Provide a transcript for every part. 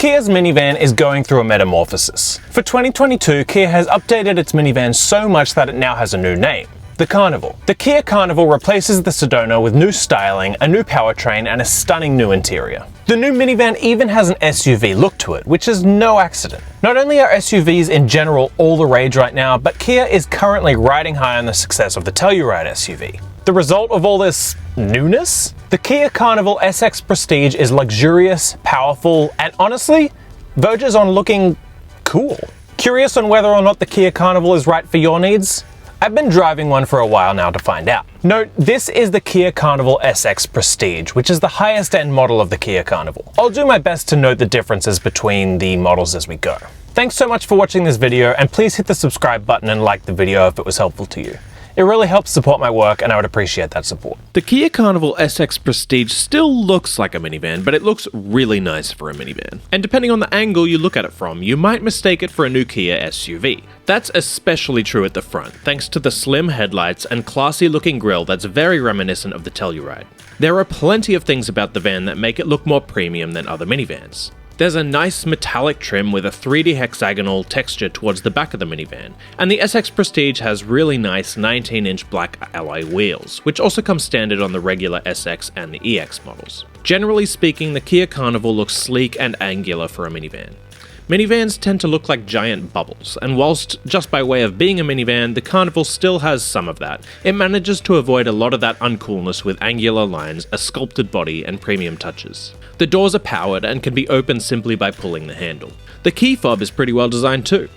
Kia's minivan is going through a metamorphosis. For 2022, Kia has updated its minivan so much that it now has a new name. The Carnival. The Kia Carnival replaces the Sedona with new styling, a new powertrain, and a stunning new interior. The new minivan even has an SUV look to it, which is no accident. Not only are SUVs in general all the rage right now, but Kia is currently riding high on the success of the Telluride SUV. The result of all this newness? The Kia Carnival SX Prestige is luxurious, powerful, and honestly, verges on looking cool. Curious on whether or not the Kia Carnival is right for your needs? I've been driving one for a while now to find out. Note, this is the Kia Carnival SX Prestige, which is the highest end model of the Kia Carnival. I'll do my best to note the differences between the models as we go. Thanks so much for watching this video, and please hit the subscribe button and like the video if it was helpful to you. It really helps support my work, and I would appreciate that support. The Kia Carnival SX Prestige still looks like a minivan, but it looks really nice for a minivan. And depending on the angle you look at it from, you might mistake it for a new Kia SUV. That's especially true at the front, thanks to the slim headlights and classy looking grille that's very reminiscent of the Telluride. There are plenty of things about the van that make it look more premium than other minivans. There's a nice metallic trim with a 3D hexagonal texture towards the back of the minivan, and the SX Prestige has really nice 19-inch black alloy wheels, which also come standard on the regular SX and the EX models. Generally speaking, the Kia Carnival looks sleek and angular for a minivan. Minivans tend to look like giant bubbles, and whilst just by way of being a minivan, the Carnival still has some of that, it manages to avoid a lot of that uncoolness with angular lines, a sculpted body, and premium touches. The doors are powered and can be opened simply by pulling the handle. The key fob is pretty well designed too.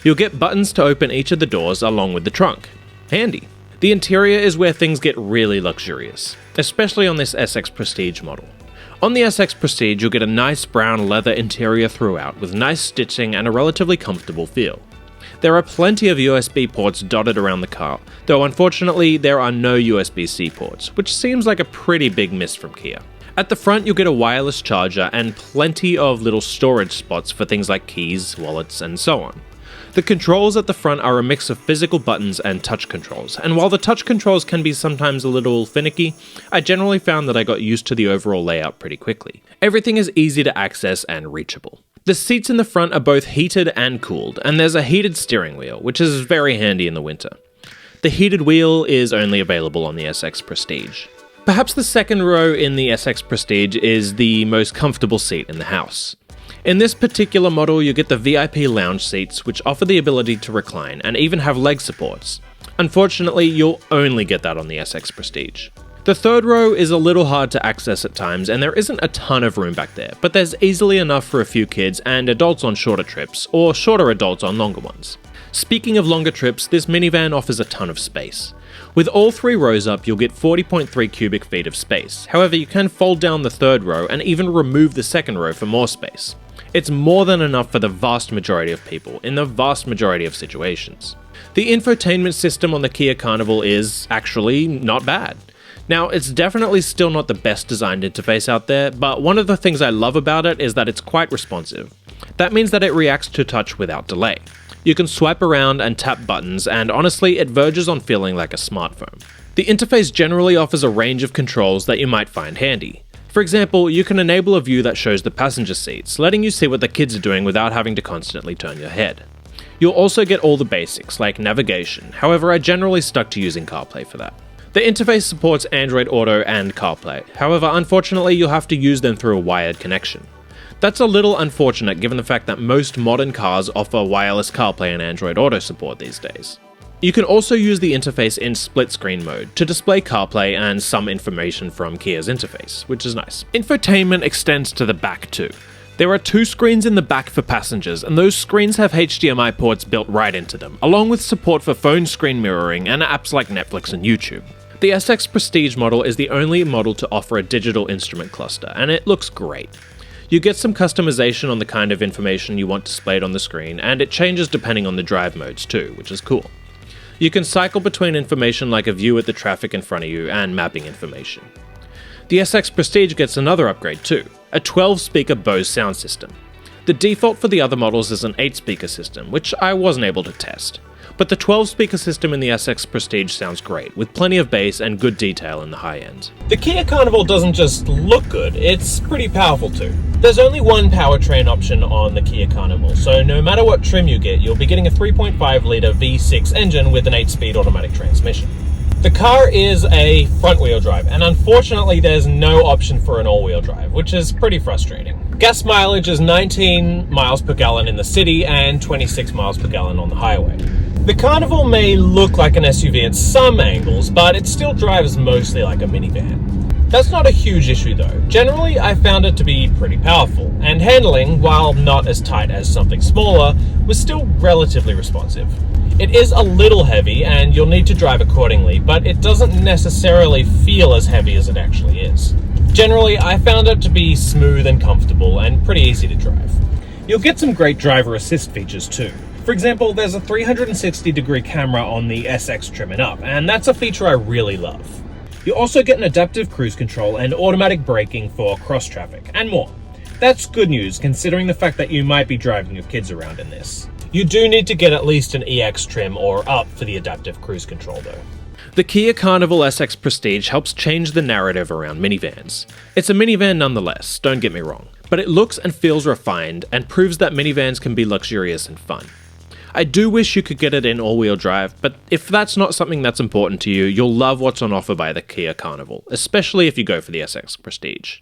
You'll get buttons to open each of the doors along with the trunk. Handy. The interior is where things get really luxurious, especially on this SX Prestige model. On the SX Prestige, you'll get a nice brown leather interior throughout with nice stitching and a relatively comfortable feel. There are plenty of USB ports dotted around the car, though unfortunately there are no USB-C ports, which seems like a pretty big miss from Kia. At the front, you'll get a wireless charger and plenty of little storage spots for things like keys, wallets, and so on. The controls at the front are a mix of physical buttons and touch controls, and while the touch controls can be sometimes a little finicky, I generally found that I got used to the overall layout pretty quickly. Everything is easy to access and reachable. The seats in the front are both heated and cooled, and there's a heated steering wheel, which is very handy in the winter. The heated wheel is only available on the SX Prestige. Perhaps the second row in the SX Prestige is the most comfortable seat in the house. In this particular model, you get the VIP lounge seats, which offer the ability to recline and even have leg supports. Unfortunately, you'll only get that on the SX Prestige. The third row is a little hard to access at times, and there isn't a ton of room back there, but there's easily enough for a few kids and adults on shorter trips, or shorter adults on longer ones. Speaking of longer trips, this minivan offers a ton of space. With all three rows up, you'll get 40.3 cubic feet of space. However, you can fold down the third row and even remove the second row for more space. It's more than enough for the vast majority of people, in the vast majority of situations. The infotainment system on the Kia Carnival is actually not bad. Now, it's definitely still not the best designed interface out there, but one of the things I love about it is that it's quite responsive. That means that it reacts to touch without delay. You can swipe around and tap buttons, and honestly, it verges on feeling like a smartphone. The interface generally offers a range of controls that you might find handy. For example, you can enable a view that shows the passenger seats, letting you see what the kids are doing without having to constantly turn your head. You'll also get all the basics, like navigation, however I generally stuck to using CarPlay for that. The interface supports Android Auto and CarPlay, however unfortunately you'll have to use them through a wired connection. That's a little unfortunate given the fact that most modern cars offer wireless CarPlay and Android Auto support these days. You can also use the interface in split screen mode to display CarPlay and some information from Kia's interface, which is nice. Infotainment extends to the back too. There are two screens in the back for passengers, and those screens have HDMI ports built right into them, along with support for phone screen mirroring and apps like Netflix and YouTube. The SX Prestige model is the only model to offer a digital instrument cluster, and it looks great. You get some customization on the kind of information you want displayed on the screen, and it changes depending on the drive modes too, which is cool. You can cycle between information like a view at the traffic in front of you and mapping information. The SX Prestige gets another upgrade too, a 12-speaker Bose sound system. The default for the other models is an 8-speaker system, which I wasn't able to test. But the 12-speaker system in the SX Prestige sounds great, with plenty of bass and good detail in the high end. The Kia Carnival doesn't just look good, it's pretty powerful too. There's only one powertrain option on the Kia Carnival, so no matter what trim you get, you'll be getting a 3.5-litre V6 engine with an 8-speed automatic transmission. The car is a front-wheel drive, and unfortunately there's no option for an all-wheel drive, which is pretty frustrating. Gas mileage is 19 miles per gallon in the city and 26 miles per gallon on the highway. The Carnival may look like an SUV at some angles, but it still drives mostly like a minivan. That's not a huge issue though. Generally, I found it to be pretty powerful, and handling, while not as tight as something smaller, was still relatively responsive. It is a little heavy and you'll need to drive accordingly, but it doesn't necessarily feel as heavy as it actually is. Generally, I found it to be smooth and comfortable and pretty easy to drive. You'll get some great driver assist features too. For example, there's a 360-degree camera on the SX trim and up, and that's a feature I really love. You also get an adaptive cruise control and automatic braking for cross traffic, and more. That's good news considering the fact that you might be driving your kids around in this. You do need to get at least an EX trim or up for the adaptive cruise control though. The Kia Carnival SX Prestige helps change the narrative around minivans. It's a minivan nonetheless, don't get me wrong, but it looks and feels refined and proves that minivans can be luxurious and fun. I do wish you could get it in all-wheel drive, but if that's not something that's important to you, you'll love what's on offer by the Kia Carnival, especially if you go for the SX Prestige.